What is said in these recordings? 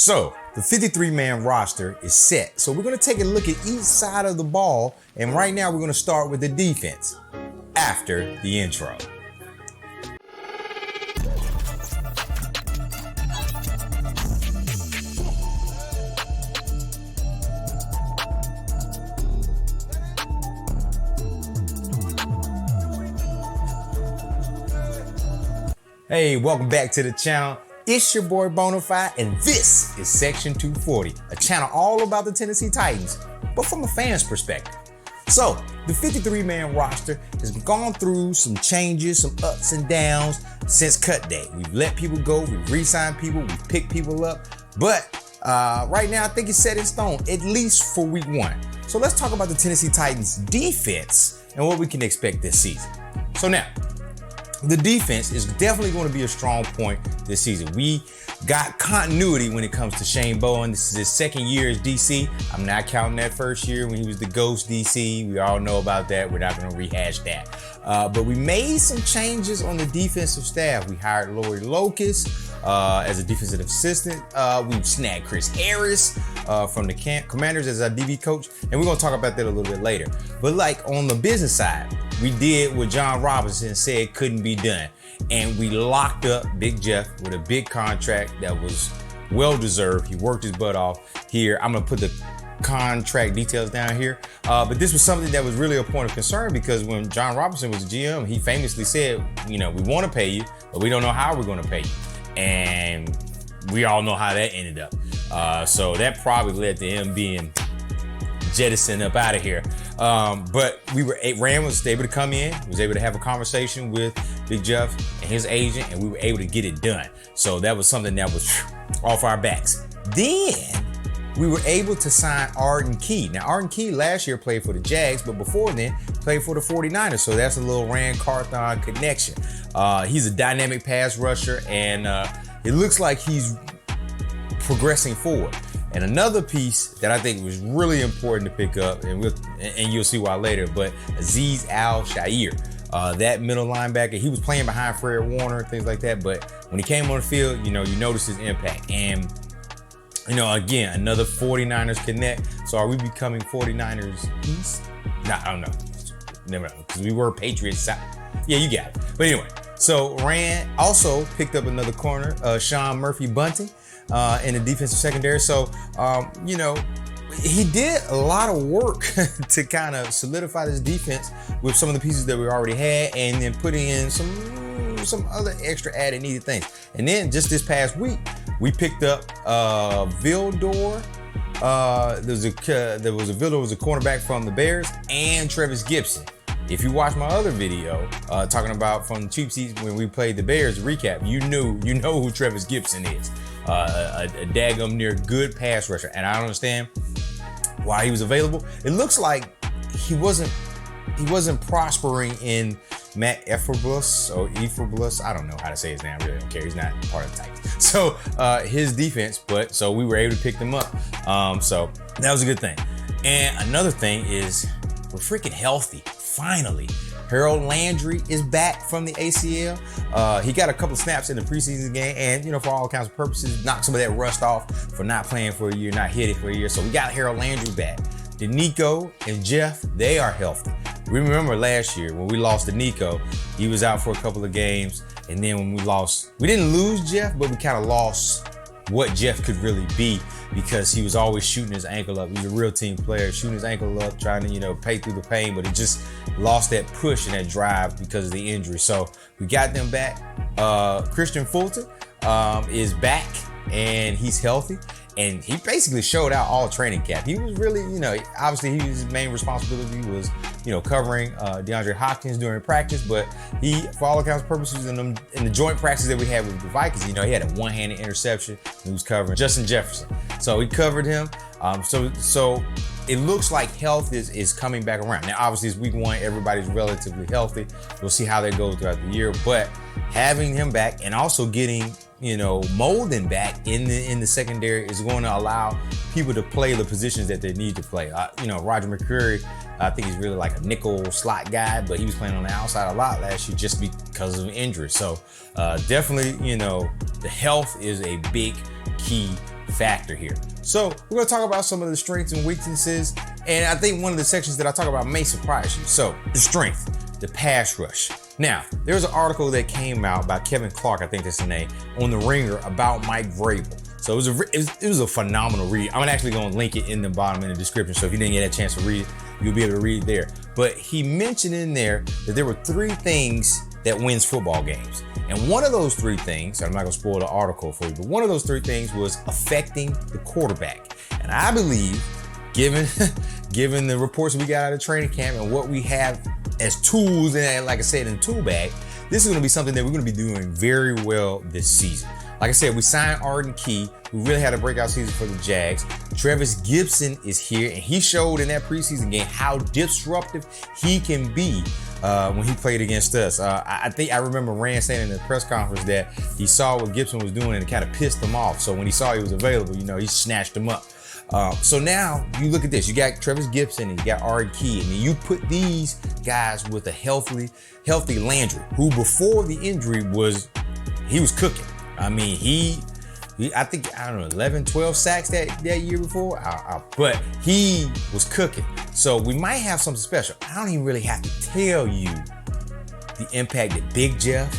So the 53-man roster is set. So we're going to take a look at each side of the ball. And right now we're going to start with the defense after the intro. Hey, welcome back to the channel. It's your boy Bonafide, and this is Section 240, a channel all about the Tennessee Titans, but from a fan's perspective. So, the 53-man roster has gone through some changes, some ups and downs since cut day. We've let people go, we've re-signed people, we've picked people up, but right now I think it's set in stone, at least for week 1. So let's talk about the Tennessee Titans defense and what we can expect this season. So now, the defense is definitely going to be a strong point this season. We got continuity when it comes to Shane Bowen. This is his second year as DC. I'm not counting that first year when he was the ghost DC. We all know about that. We're not going to rehash that. But we made some changes on the defensive staff. We hired Lori Locust as a defensive assistant. We've snagged Chris Harris from the Commanders as our DB coach. And we're going to talk about that a little bit later. But like on the business side, we did what John Robinson said couldn't be done. And we locked up Big Jeff with a big contract that was well-deserved. He worked his butt off here. I'm gonna put the contract details down here. But this was something that was really a point of concern because when John Robinson was the GM, he famously said, you know, we wanna pay you, but we don't know how we're gonna pay you. And we all know how that ended up. So that probably led to him being jettisoned up out of here. But Rand was able to come in, was able to have a conversation with Big Jeff and his agent, and we were able to get it done. So that was something that was off our backs. Then we were able to sign Arden Key. Now, Arden Key last year played for the Jags, but before then played for the 49ers. So that's a little Rand Carthon connection. He's a dynamic pass rusher, and it looks like he's progressing forward. And another piece that I think was really important to pick up, and you'll see why later, but Azeez Al-Shaair, that middle linebacker, he was playing behind Fred Warner and things like that, but when he came on the field, you know, you notice his impact. And, you know, again, another 49ers connect. So are we becoming 49ers East? Nah, I don't know. Never know, because we were Patriots South. Yeah, you got it. But anyway, so Rand also picked up another corner, Sean Murphy-Bunting, in the defensive secondary. So, you know, he did a lot of work to kind of solidify this defense with some of the pieces that we already had, and then putting in some other extra added needed things. And then just this past week, we picked up Vildor. Vildor was a cornerback from the Bears, and Trevis Gibson. If you watch my other video talking about from the cheap seats when we played the Bears recap, you know who Trevis Gibson is. A daggum near good pass rusher, and I don't understand why he was available. It looks like he wasn't prospering in Matt Eberflus. I don't know how to say his name. I really don't care. He's not part of the Titans. So his defense, so we were able to pick them up. So that was a good thing. And another thing is we're freaking healthy. Finally, Harold Landry is back from the ACL. He got a couple of snaps in the preseason game, and, you know, for all accounts and purposes, knocked some of that rust off for not playing for a year, not hitting for a year. So we got Harold Landry back. Nico and Jeff, they are healthy. Remember last year when we lost to Nico, he was out for a couple of games, and then when we didn't lose Jeff, but we kind of lost what Jeff could really be, because he was always shooting his ankle up. He's a real team player, shooting his ankle up, trying to, you know, pay through the pain, but he just lost that push and that drive because of the injury. So we got them back. Christian Fulton is back, and he's healthy. And he basically showed out all training camp. He was really, you know, obviously his main responsibility was, you know, covering DeAndre Hopkins during practice, but he, for all accounts and purposes, in the joint practice that we had with the Vikings, you know, he had a one-handed interception. He was covering Justin Jefferson. So he covered him. So it looks like health is coming back around. Now, obviously, it's week 1. Everybody's relatively healthy. We'll see how that goes throughout the year. But having him back and also getting, you know, Molden back in the secondary is going to allow people to play the positions that they need to play. You know, Roger McCreary, I think he's really like a nickel slot guy, but he was playing on the outside a lot last year just because of injury. So definitely, you know, the health is a big key factor here. So we're gonna talk about some of the strengths and weaknesses, and I think one of the sections that I talk about may surprise you. So the strength, the pass rush. Now, there's an article that came out by Kevin Clark, I think that's his name, on The Ringer about Mike Vrabel. So it was a phenomenal read. I'm actually going to link it in the bottom in the description. So if you didn't get a chance to read it, you'll be able to read it there. But he mentioned in there that there were 3 things that wins football games. And one of those 3 things, I'm not going to spoil the article for you, but one of those 3 things was affecting the quarterback. And I believe, given the reports we got out of training camp and what we have as tools, and like I said, in the tool bag, this is going to be something that we're going to be doing very well this season. Like I said, we signed Arden Key, who really had a breakout season for the Jags. Travis Gibson is here, and he showed in that preseason game how disruptive he can be when he played against us. I think I remember Rand saying in the press conference that he saw what Gibson was doing and it kind of pissed him off. So when he saw he was available, he snatched him up. So now you look at this, you got Travis Gibson and you got Arden Key, and then you put these guys with a healthy Landry, who before the injury was cooking. I mean, I think 11, 12 sacks that year before, but he was cooking. So we might have something special. I don't even really have to tell you the impact that Big Jeff,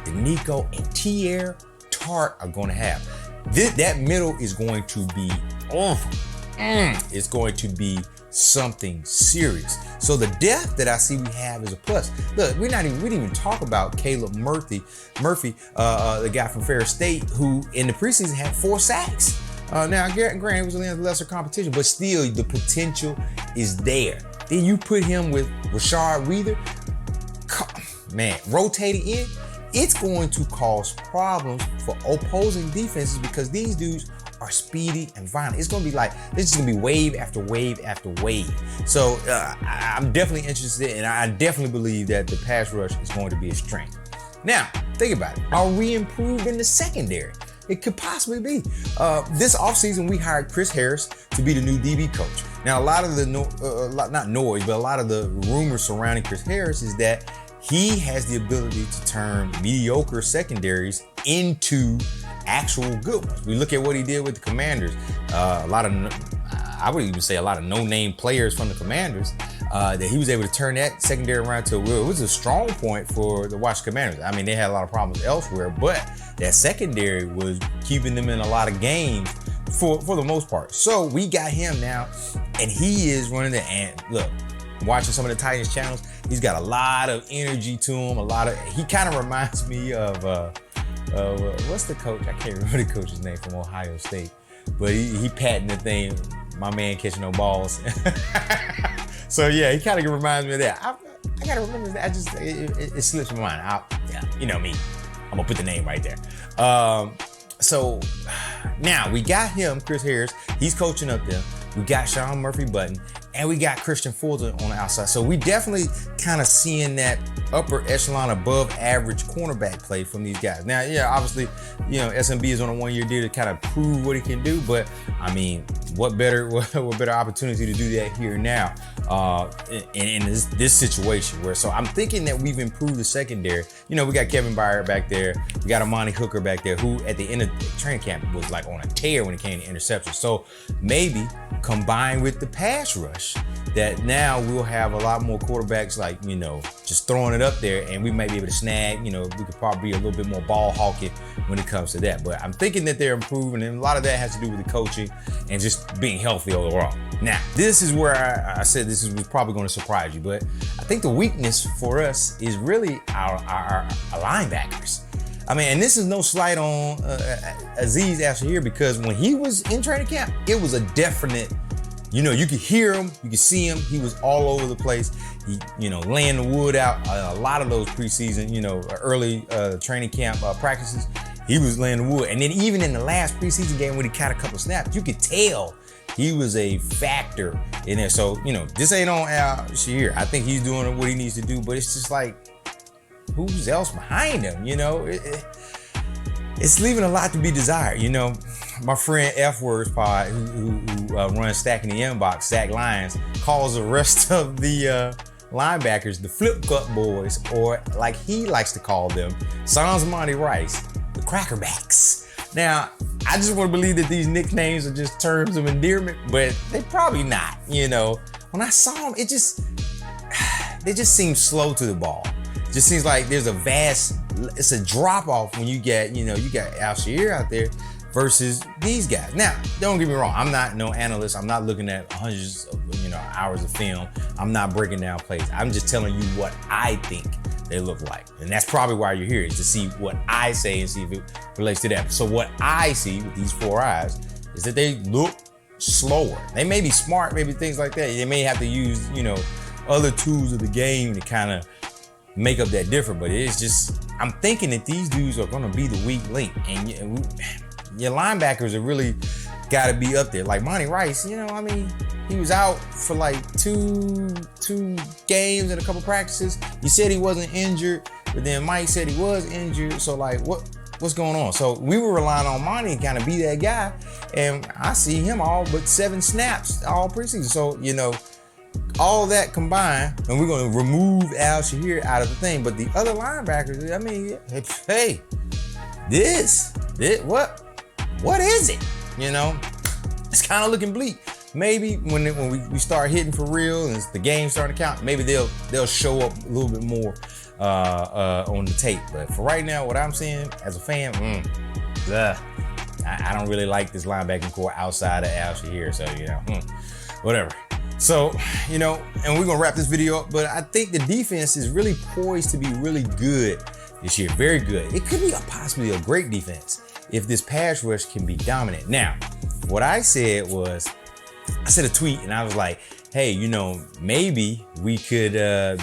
Nico, and Tierre Tart are going to have. That middle is going to be awful. It's going to be something serious. So the depth that I see we have is a plus. Look, we didn't even talk about Caleb Murphy, the guy from Ferris State, who in the preseason had 4 sacks. Now, granted, it was a lesser competition, but still the potential is there. Then you put him with Rashard Weather, man, rotating in, it's going to cause problems for opposing defenses because these dudes are speedy and violent. It's going to be like, this is going to be wave after wave after wave. So I'm definitely interested, and I definitely believe that the pass rush is going to be a strength. Now, think about it. Are we improved in the secondary? It could possibly be. This offseason, we hired Chris Harris to be the new DB coach. Now, a lot of the, not noise, but a lot of the rumors surrounding Chris Harris is that he has the ability to turn mediocre secondaries into actual good ones. We look at what he did with the Commanders. I would even say a lot of no-name players from the Commanders, that he was able to turn that secondary around to it was a strong point for the Washington Commanders. I mean, they had a lot of problems elsewhere, but that secondary was keeping them in a lot of games for the most part. So we got him now, and he is running the, and look, watching some of the Titans channels, he's got a lot of energy to him, he kind of reminds me of, what's the coach? I can't remember the coach's name from Ohio State, but he patting the thing, my man catching no balls. So yeah, he kind of reminds me of that. I gotta remember that. It slips my mind. You know me, I'm gonna put the name right there. So now we got him, Chris Harris. He's coaching up there. We got Sean Murphy-Button, and we got Christian Fulton on the outside. So we definitely kind of seeing that upper echelon above average cornerback play from these guys. Now, yeah, obviously, SMB is on a 1-year deal to kind of prove what he can do, but I mean, what better opportunity to do that here now in this situation where, so I'm thinking that we've improved the secondary. We got Kevin Byard back there. We got Amani Hooker back there, who at the end of the training camp was like on a tear when it came to interceptions. So maybe combined with the pass rush, that now we'll have a lot more quarterbacks like, just throwing it up there, and we might be able to snag, we could probably be a little bit more ball hawking when it comes to that. But I'm thinking that they're improving, and a lot of that has to do with the coaching and just being healthy overall. Now, this is where I said this was probably going to surprise you, but I think the weakness for us is really our linebackers. I mean, and this is no slight on Azeez Al-Shaair, because when he was in training camp, it was a definite, you could hear him, you could see him. He was all over the place. He, laying the wood out. A lot of those preseason, early training camp practices, he was laying the wood. And then even in the last preseason game when he caught a couple snaps, you could tell he was a factor in there. So, this ain't on Al-Shaair. I think he's doing what he needs to do, but it's just like, who's else behind him? It's leaving a lot to be desired. My friend F Words Pod, who runs Stacking the Inbox, Zach Lyons, calls the rest of the linebackers the flip cup boys, or like he likes to call them, Sans Monty Rice, the crackerbacks. Now, I just want to believe that these nicknames are just terms of endearment, but they probably not, you know. When I saw them, they just seem slow to the ball. It just seems like there's it's a drop off when you get, you got Al-Shaair out there versus these guys. Now, don't get me wrong, I'm not no analyst. I'm not looking at hundreds of, hours of film. I'm not breaking down plays. I'm just telling you what I think they look like. And that's probably why you're here, is to see what I say and see if it relates to that. So what I see with these 4 eyes is that they look slower. They may be smart, maybe things like that. They may have to use, other tools of the game to kind of make up that difference. But it's just, I'm thinking that these dudes are going to be the weak link. And your linebackers are really got to be up there. Like Monty Rice, he was out for like two games and a couple practices. He said he wasn't injured, but then Mike said he was injured. So like, what's going on? So we were relying on Monty to kind of be that guy, and I see him all but 7 snaps all preseason. So all that combined, and we're going to remove Al-Shaair out of the thing. But the other linebackers, hey, what is it? It's kind of looking bleak. Maybe when we start hitting for real and the game starting to count, maybe they'll show up a little bit more on the tape. But for right now, what I'm seeing as a fan, I don't really like this linebacking core outside of Al-Shaair. So whatever. So and we're gonna wrap this video up. But I think the defense is really poised to be really good this year. Very good. It could be possibly a great defense if this pass rush can be dominant. Now, what I said was, I said a tweet and I was like, hey, maybe we could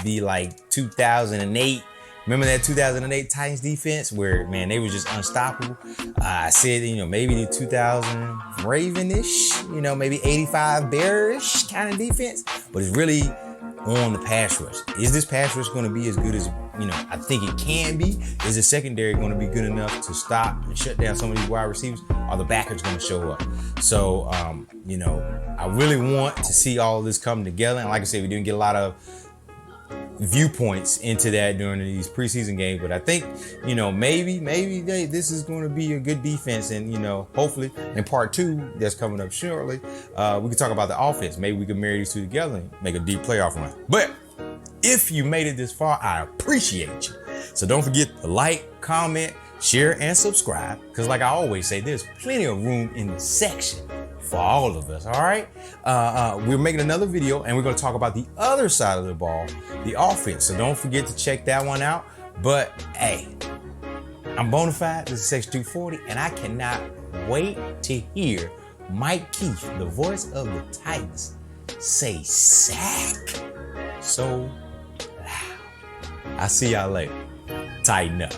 be like 2008. Remember that 2008 Titans defense where, man, they were just unstoppable? I said, maybe the 2000 Raven-ish, maybe 85 Bearish kind of defense, but it's really on the pass rush. Is this pass rush going to be as good as, I think it can be? Is the secondary going to be good enough to stop and shut down some of these wide receivers? Are the backers going to show up? So, I really want to see all of this come together. And like I said, we didn't get a lot of viewpoints into that during these preseason games, but I think, maybe this is going to be a good defense. And, hopefully in part 2 that's coming up shortly, we can talk about the offense. Maybe we can marry these two together and make a deep playoff run. But if you made it this far, I appreciate you. So don't forget to like, comment, share, and subscribe. Because like I always say, there's plenty of room in the section for all of us, all right? We're making another video, and we're going to talk about the other side of the ball, the offense. So don't forget to check that one out. But, hey, I'm Bonafide. This is Section 240, and I cannot wait to hear Mike Keith, the voice of the Titans, say sack so loud. I'll see y'all later. Tighten up.